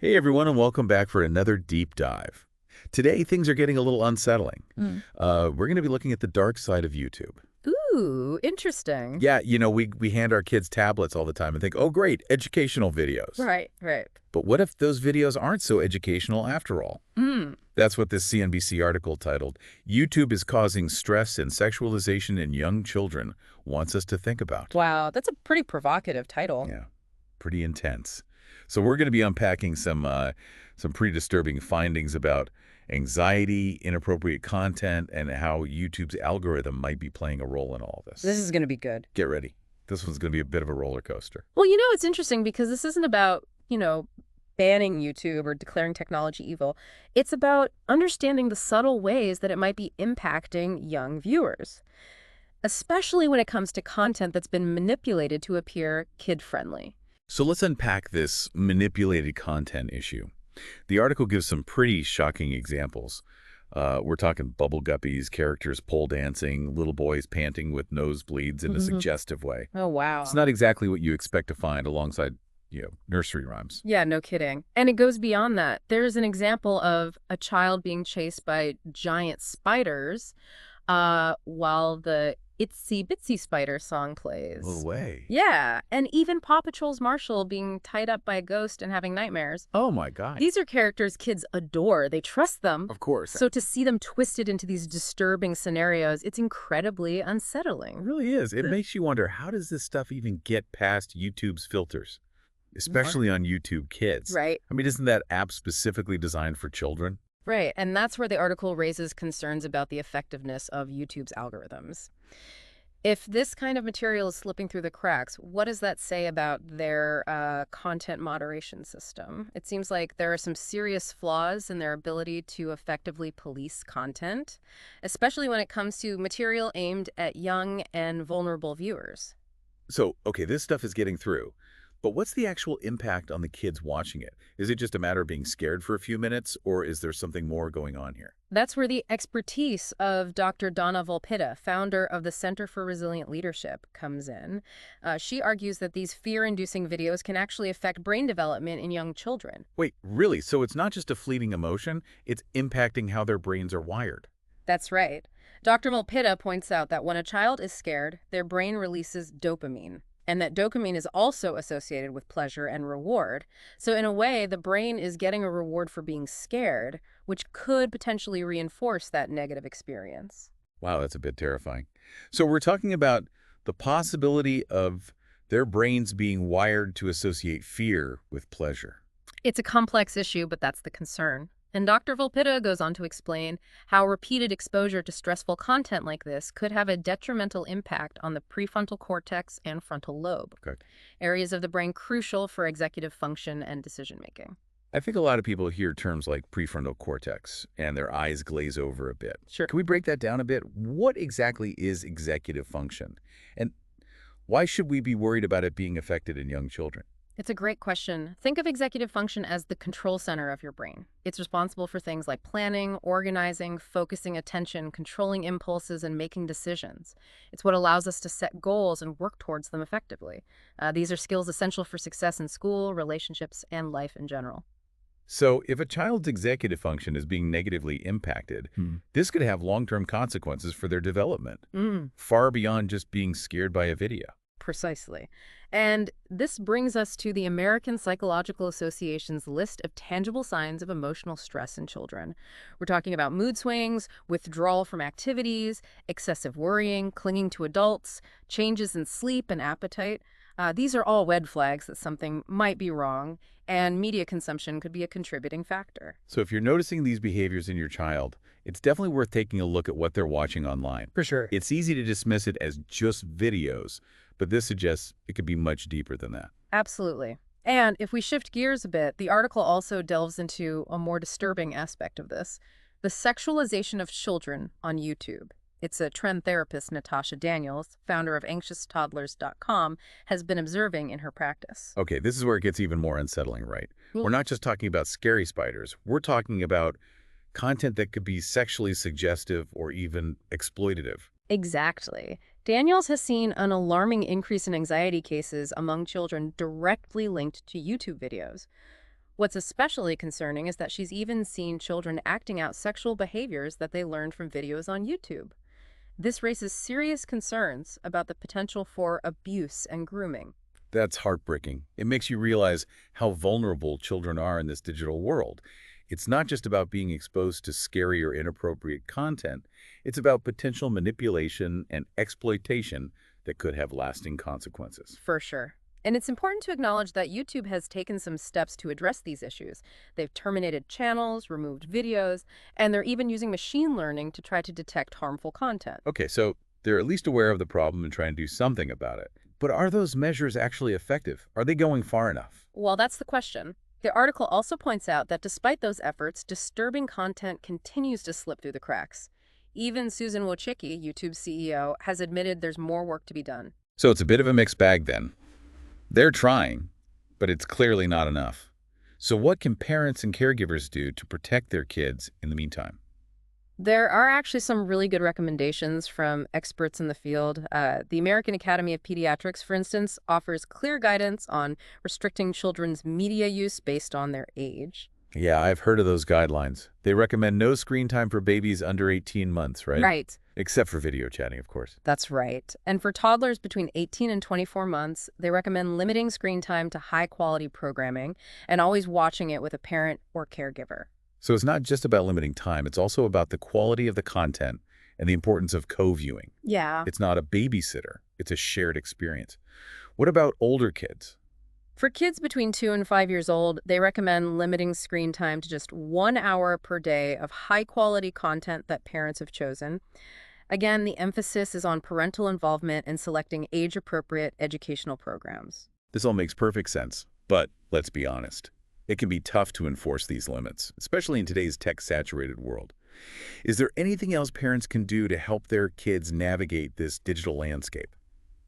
Hey everyone, and welcome back for another deep dive. Today, things are getting a little unsettling. Mm. We're going to be looking at the dark side of YouTube. Ooh, interesting. Yeah, we hand our kids tablets all the time and think, oh great, educational videos. Right, right. But what if those videos aren't so educational after all? Mm. That's what this CNBC article titled, YouTube is Causing Stress and Sexualization in Young Children wants us to think about. Wow, that's a pretty provocative title. Yeah, pretty intense. So we're going to be unpacking some pretty disturbing findings about anxiety, inappropriate content, and how YouTube's algorithm might be playing a role in all this. This is going to be good. Get ready. This one's going to be a bit of a roller coaster. Well, it's interesting because this isn't about, banning YouTube or declaring technology evil. It's about understanding the subtle ways that it might be impacting young viewers, especially when it comes to content that's been manipulated to appear kid-friendly. So let's unpack this manipulated content issue. The article gives some pretty shocking examples. We're talking bubble guppies, characters pole dancing, little boys panting with nosebleeds in a suggestive way. Oh, It's wow. not exactly what you expect to find alongside, nursery rhymes. Yeah, no kidding. And it goes beyond that. There's an example of a child being chased by giant spiders while the Itsy Bitsy Spider song plays. No way. Yeah, and even Paw Patrol's Marshall being tied up by a ghost and having nightmares. Oh my God. These are characters kids adore. They trust them. Of course. So to see them twisted into these disturbing scenarios, it's incredibly It unsettling. really is. It makes you wonder, how does this stuff even get past YouTube's filters, especially on YouTube Kids? Right. I mean, isn't that app specifically designed for children? Right, and that's where the article raises concerns about the effectiveness of YouTube's algorithms. If this kind of material is slipping through the cracks, what does that say about their content moderation system? It seems like there are some serious flaws in their ability to effectively police content, especially when it comes to material aimed at young and vulnerable viewers. So, okay, this stuff is getting through. But what's the actual impact on the kids watching it? Is it just a matter of being scared for a few minutes, or is there something more going on here? That's where the expertise of Dr. Donna Volpita, founder of the Center for Resilient Leadership, comes in. She argues that these fear-inducing videos can actually affect brain development in young children. Wait, really? So it's not just a fleeting emotion, it's impacting how their brains are wired. That's right. Dr. Volpita points out that when a child is scared, their brain releases dopamine, and that dopamine is also associated with pleasure and reward. So in a way, the brain is getting a reward for being scared, which could potentially reinforce that negative experience. Wow, that's a bit terrifying. So we're talking about the possibility of their brains being wired to associate fear with pleasure. It's a complex issue, but that's the concern. And Dr. Volpita goes on to explain how repeated exposure to stressful content like this could have a detrimental impact on the prefrontal cortex and frontal lobe, Okay. areas of the brain crucial for executive function and decision-making. I think a lot of people hear terms like prefrontal cortex and their eyes glaze over a bit. Sure. Can we break that down a bit? What exactly is executive function? And why should we be worried about it being affected in young children? It's a great question. Think of executive function as the control center of your brain. It's responsible for things like planning, organizing, focusing attention, controlling impulses, and making decisions. It's what allows us to set goals and work towards them effectively. These are skills essential for success in school, relationships, and life in general. So if a child's executive function is being negatively impacted, this could have long-term consequences for their development, Mm. far beyond just being scared by a video. Precisely. And this brings us to the American Psychological Association's list of tangible signs of emotional stress in children. We're talking about mood swings, withdrawal from activities, excessive worrying, clinging to adults, changes in sleep and appetite. These are all red flags that something might be wrong, and media consumption could be a contributing factor. So if you're noticing these behaviors in your child, it's definitely worth taking a look at what they're watching online. For sure. It's easy to dismiss it as just videos, but this suggests it could be much deeper than that. Absolutely. And if we shift gears a bit, the article also delves into a more disturbing aspect of this, the sexualization of children on YouTube. It's a trend therapist, Natasha Daniels, founder of AnxiousToddlers.com, has been observing in her practice. Okay, this is where it gets even more unsettling, right? Well- We're not just talking about scary spiders. We're talking about content that could be sexually suggestive or even exploitative. Exactly. Daniels has seen an alarming increase in anxiety cases among children directly linked to YouTube videos. What's especially concerning is that she's even seen children acting out sexual behaviors that they learned from videos on YouTube. This raises serious concerns about the potential for abuse and grooming. That's heartbreaking. It makes you realize how vulnerable children are in this digital world. It's not just about being exposed to scary or inappropriate content. It's about potential manipulation and exploitation that could have lasting consequences. For sure. And it's important to acknowledge that YouTube has taken some steps to address these issues. They've terminated channels, removed videos, and they're even using machine learning to try to detect harmful content. Okay, so they're at least aware of the problem and trying to do something about it. But are those measures actually effective? Are they going far enough? Well, that's the question. The article also points out that despite those efforts, disturbing content continues to slip through the cracks. Even Susan Wojcicki, YouTube's CEO, has admitted there's more work to be done. So it's a bit of a mixed bag then. They're trying, but it's clearly not enough. So what can parents and caregivers do to protect their kids in the meantime? There are actually some really good recommendations from experts in the field. The American Academy of Pediatrics, for instance, offers clear guidance on restricting children's media use based on their age. Yeah, I've heard of those guidelines. They recommend no screen time for babies under 18 months, right? Right. Except for video chatting, of course. That's right. And for toddlers between 18 and 24 months, they recommend limiting screen time to high-quality programming and always watching it with a parent or caregiver. So it's not just about limiting time, it's also about the quality of the content and the importance of co-viewing. Yeah. It's not a babysitter, it's a shared experience. What about older kids? For kids between 2 and 5 years old, they recommend limiting screen time to just 1 hour per day of high-quality content that parents have chosen. Again, the emphasis is on parental involvement in selecting age-appropriate educational programs. This all makes perfect sense, but let's be honest. It can be tough to enforce these limits, especially in today's tech-saturated world. Is there anything else parents can do to help their kids navigate this digital landscape?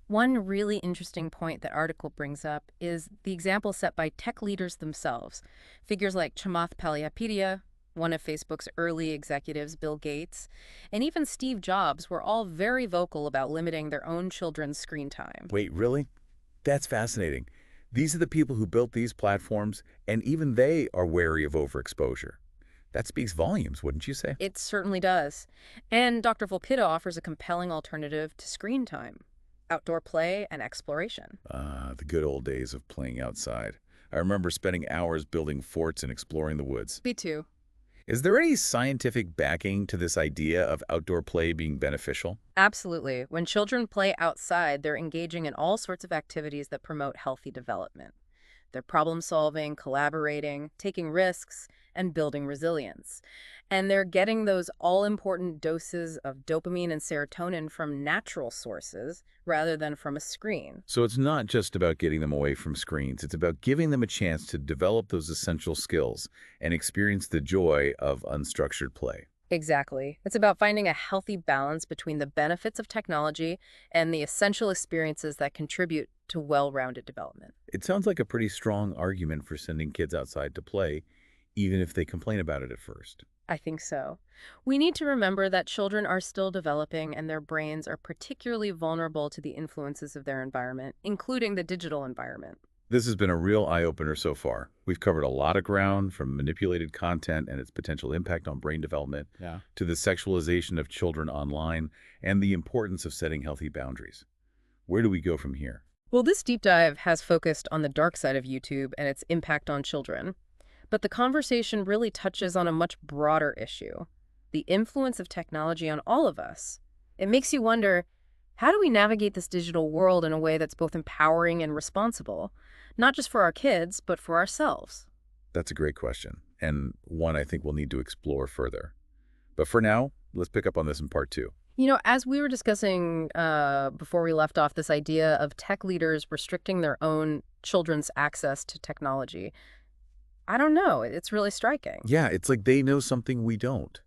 One really interesting point that article brings up is the example set by tech leaders themselves. Figures like Chamath Palihapitiya, one of Facebook's early executives, Bill Gates, and even Steve Jobs were all very vocal about limiting their own children's screen time. Wait, really? That's fascinating. These are the people who built these platforms, and even they are wary of overexposure. That speaks volumes, wouldn't you say? It certainly does. And Dr. Volpita offers a compelling alternative to screen time: outdoor play and exploration. The good old days of playing outside. I remember spending hours building forts and exploring the woods. Me too. Is there any scientific backing to this idea of outdoor play being beneficial? Absolutely. When children play outside, they're engaging in all sorts of activities that promote healthy development. They're problem solving, collaborating, taking risks, and building resilience. And they're getting those all-important doses of dopamine and serotonin from natural sources rather than from a screen. So it's not just about getting them away from screens. It's about giving them a chance to develop those essential skills and experience the joy of unstructured play. Exactly. It's about finding a healthy balance between the benefits of technology and the essential experiences that contribute to well-rounded development. It sounds like a pretty strong argument for sending kids outside to play, even if they complain about it at first. I think so. We need to remember that children are still developing and their brains are particularly vulnerable to the influences of their environment, including the digital environment. This has been a real eye-opener so far. We've covered a lot of ground, from manipulated content and its potential impact on brain development, to the sexualization of children online and the importance of setting healthy boundaries. Where do we go from here? Well, this deep dive has focused on the dark side of YouTube and its impact on children. But the conversation really touches on a much broader issue: the influence of technology on all of us. It makes you wonder, how do we navigate this digital world in a way that's both empowering and responsible, not just for our kids, but for ourselves? That's a great question, and one I think we'll need to explore further. But for now, let's pick up on this in part 2. As we were discussing before we left off, this idea of tech leaders restricting their own children's access to technology, I don't know. It's really striking. Yeah, it's like they know something we don't.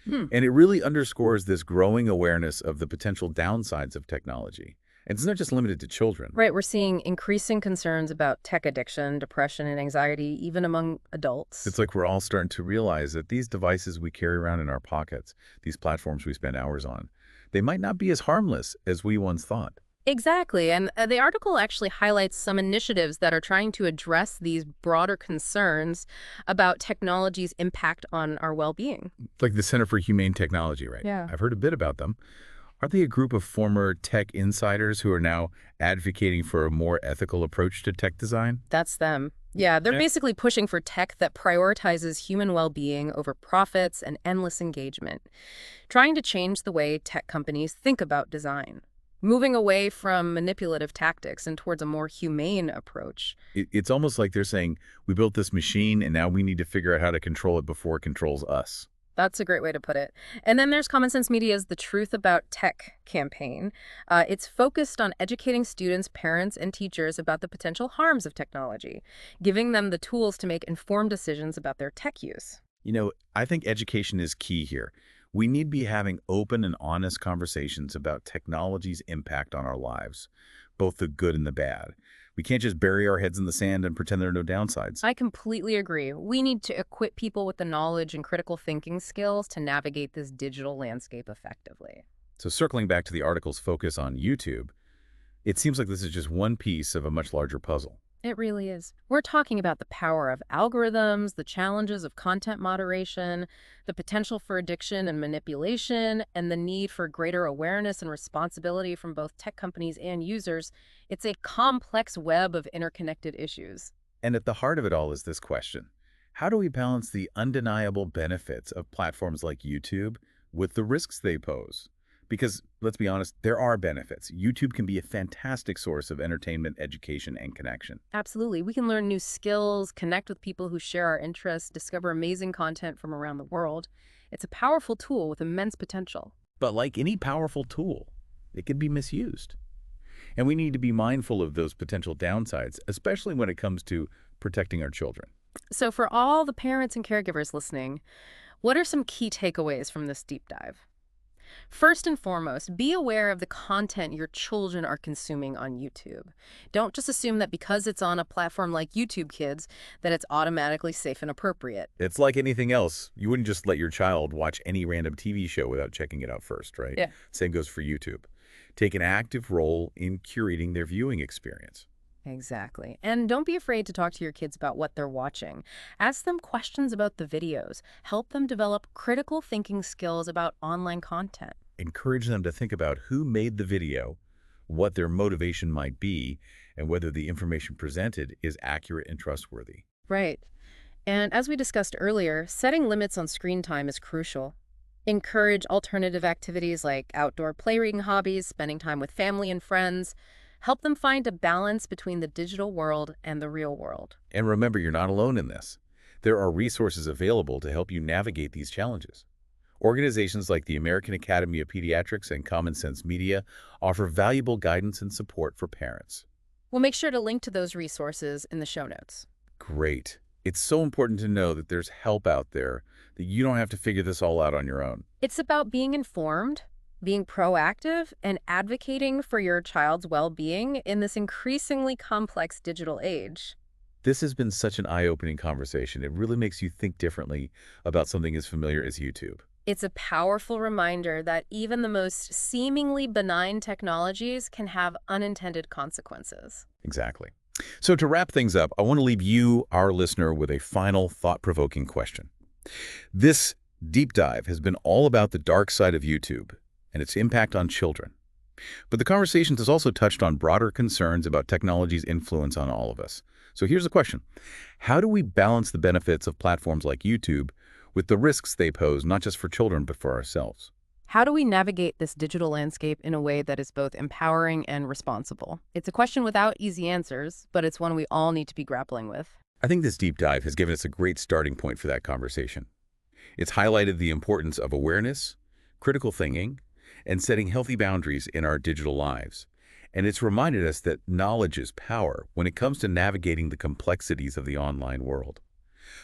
Hmm. And it really underscores this growing awareness of the potential downsides of technology. And it's not just limited to children. Right, we're seeing increasing concerns about tech addiction, depression, and anxiety, even among adults. It's like we're all starting to realize that these devices we carry around in our pockets, these platforms we spend hours on, they might not be as harmless as we once thought. Exactly. And the article actually highlights some initiatives that are trying to address these broader concerns about technology's impact on our well-being. Like the Center for Humane Technology, right? Yeah. I've heard a bit about them. Are they a group of former tech insiders who are now advocating for a more ethical approach to tech design? That's them. Yeah, they're basically pushing for tech that prioritizes human well-being over profits and endless engagement, trying to change the way tech companies think about design, moving away from manipulative tactics and towards a more humane approach. It's almost like they're saying, we built this machine and now we need to figure out how to control it before it controls us. That's a great way to put it. And then there's Common Sense Media's The Truth About Tech campaign. It's focused on educating students, parents, and teachers about the potential harms of technology, giving them the tools to make informed decisions about their tech use. I think education is key here. We need to be having open and honest conversations about technology's impact on our lives, both the good and the bad. We can't just bury our heads in the sand and pretend there are no downsides. I completely agree. We need to equip people with the knowledge and critical thinking skills to navigate this digital landscape effectively. So circling back to the article's focus on YouTube, it seems like this is just one piece of a much larger puzzle. It really is. We're talking about the power of algorithms, the challenges of content moderation, the potential for addiction and manipulation, and the need for greater awareness and responsibility from both tech companies and users. It's a complex web of interconnected issues. And at the heart of it all is this question. How do we balance the undeniable benefits of platforms like YouTube with the risks they pose? Because, let's be honest, there are benefits. YouTube can be a fantastic source of entertainment, education, and connection. Absolutely. We can learn new skills, connect with people who share our interests, discover amazing content from around the world. It's a powerful tool with immense potential. But like any powerful tool, it can be misused. And we need to be mindful of those potential downsides, especially when it comes to protecting our children. So for all the parents and caregivers listening, what are some key takeaways from this deep dive? First and foremost, be aware of the content your children are consuming on YouTube. Don't just assume that because it's on a platform like YouTube Kids, that it's automatically safe and appropriate. It's like anything else. You wouldn't just let your child watch any random TV show without checking it out first, right? Yeah. Same goes for YouTube. Take an active role in curating their viewing experience. Exactly. And don't be afraid to talk to your kids about what they're watching. Ask them questions about the videos. Help them develop critical thinking skills about online content. Encourage them to think about who made the video, what their motivation might be, and whether the information presented is accurate and trustworthy. Right. And as we discussed earlier, setting limits on screen time is crucial. Encourage alternative activities like outdoor play reading hobbies, spending time with family and friends. Help them find a balance between the digital world and the real world. And remember, you're not alone in this. There are resources available to help you navigate these challenges. Organizations like the American Academy of Pediatrics and Common Sense Media offer valuable guidance and support for parents. We'll make sure to link to those resources in the show notes. Great. It's so important to know that there's help out there, that you don't have to figure this all out on your own. It's about being informed, being proactive, and advocating for your child's well-being in this increasingly complex digital age. This has been such an eye-opening conversation. It really makes you think differently about something as familiar as YouTube. It's a powerful reminder that even the most seemingly benign technologies can have unintended consequences. Exactly. So to wrap things up, I want to leave you, our listener, with a final thought-provoking question. This deep dive has been all about the dark side of YouTube and its impact on children. But the conversation has also touched on broader concerns about technology's influence on all of us. So here's the question. How do we balance the benefits of platforms like YouTube with the risks they pose, not just for children, but for ourselves? How do we navigate this digital landscape in a way that is both empowering and responsible? It's a question without easy answers, but it's one we all need to be grappling with. I think this deep dive has given us a great starting point for that conversation. It's highlighted the importance of awareness, critical thinking, and setting healthy boundaries in our digital lives. And it's reminded us that knowledge is power when it comes to navigating the complexities of the online world.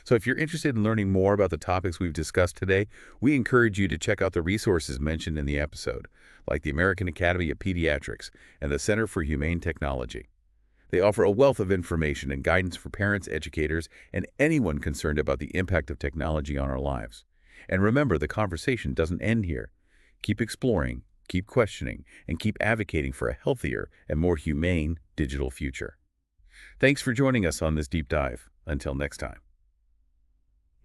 So if you're interested in learning more about the topics we've discussed today, we encourage you to check out the resources mentioned in the episode, like the American Academy of Pediatrics and the Center for Humane Technology. They offer a wealth of information and guidance for parents, educators, and anyone concerned about the impact of technology on our lives. And remember, the conversation doesn't end here. Keep exploring, keep questioning, and keep advocating for a healthier and more humane digital future. Thanks for joining us on this deep dive. Until next time.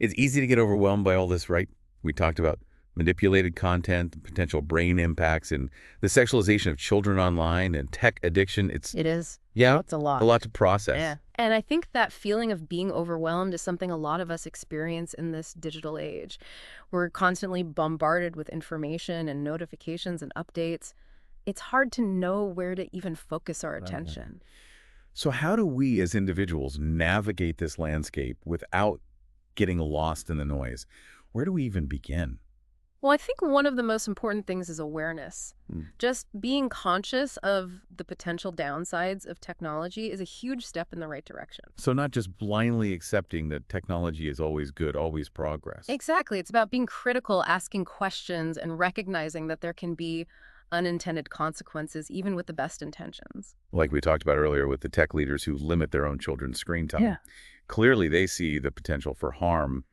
It's easy to get overwhelmed by all this, right? We talked about manipulated content, potential brain impacts, and the sexualization of children online and tech addiction. It is. Yeah, It's a a lot. lot to process. Yeah. And I think that feeling of being overwhelmed is something a lot of us experience in this digital age. We're constantly bombarded with information and notifications and updates. It's hard to know where to even focus our attention. So how do we as individuals navigate this landscape without getting lost in the noise? Where do we even begin? Well, I think one of the most important things is awareness. Hmm. Just being conscious of the potential downsides of technology is a huge step in the right direction. So not just blindly accepting that technology is always good, always progress. Exactly. It's about being critical, asking questions, and recognizing that there can be unintended consequences, even with the best intentions. Like we talked about earlier with the tech leaders who limit their own children's screen time. Yeah. Clearly, they see the potential for harm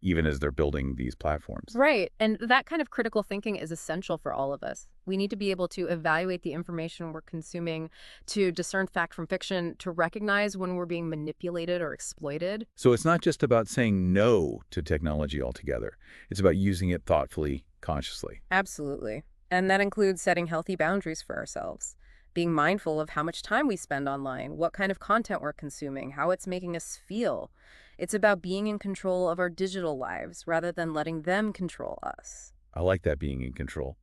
even as they're building these platforms. Right. And that kind of critical thinking is essential for all of us. We need to be able to evaluate the information we're consuming, to discern fact from fiction, to recognize when we're being manipulated or exploited. So it's not just about saying no to technology altogether. It's about using it thoughtfully, consciously. Absolutely. And that includes setting healthy boundaries for ourselves, being mindful of how much time we spend online, what kind of content we're consuming, how it's making us feel. It's about being in control of our digital lives rather than letting them control us. I like that, being in control.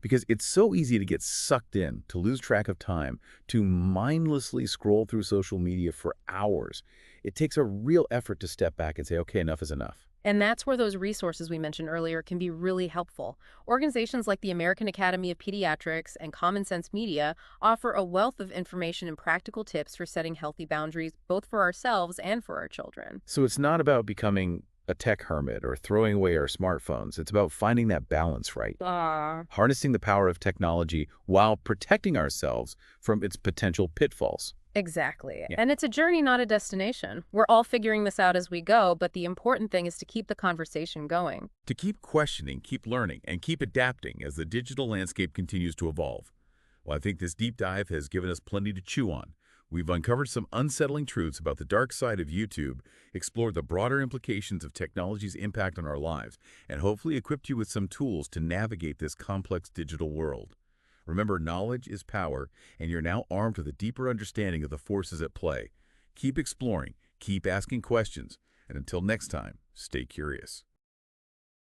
Because it's so easy to get sucked in, to lose track of time, to mindlessly scroll through social media for hours. It takes a real effort to step back and say, okay, enough is enough. And that's where those resources we mentioned earlier can be really helpful. Organizations like the American Academy of Pediatrics and Common Sense Media offer a wealth of information and practical tips for setting healthy boundaries, both for ourselves and for our children. So it's not about becoming a tech hermit or throwing away our smartphones. It's about finding that balance, right? Harnessing the power of technology while protecting ourselves from its potential pitfalls. Exactly. Yeah. And it's a journey, not a destination. We're all figuring this out as we go, but the important thing is to keep the conversation going. To keep questioning, keep learning, and keep adapting as the digital landscape continues to evolve. Well, I think this deep dive has given us plenty to chew on. We've uncovered some unsettling truths about the dark side of YouTube, explored the broader implications of technology's impact on our lives, and hopefully equipped you with some tools to navigate this complex digital world. Remember, knowledge is power, and you're now armed with a deeper understanding of the forces at play. Keep exploring, keep asking questions, and until next time, stay curious.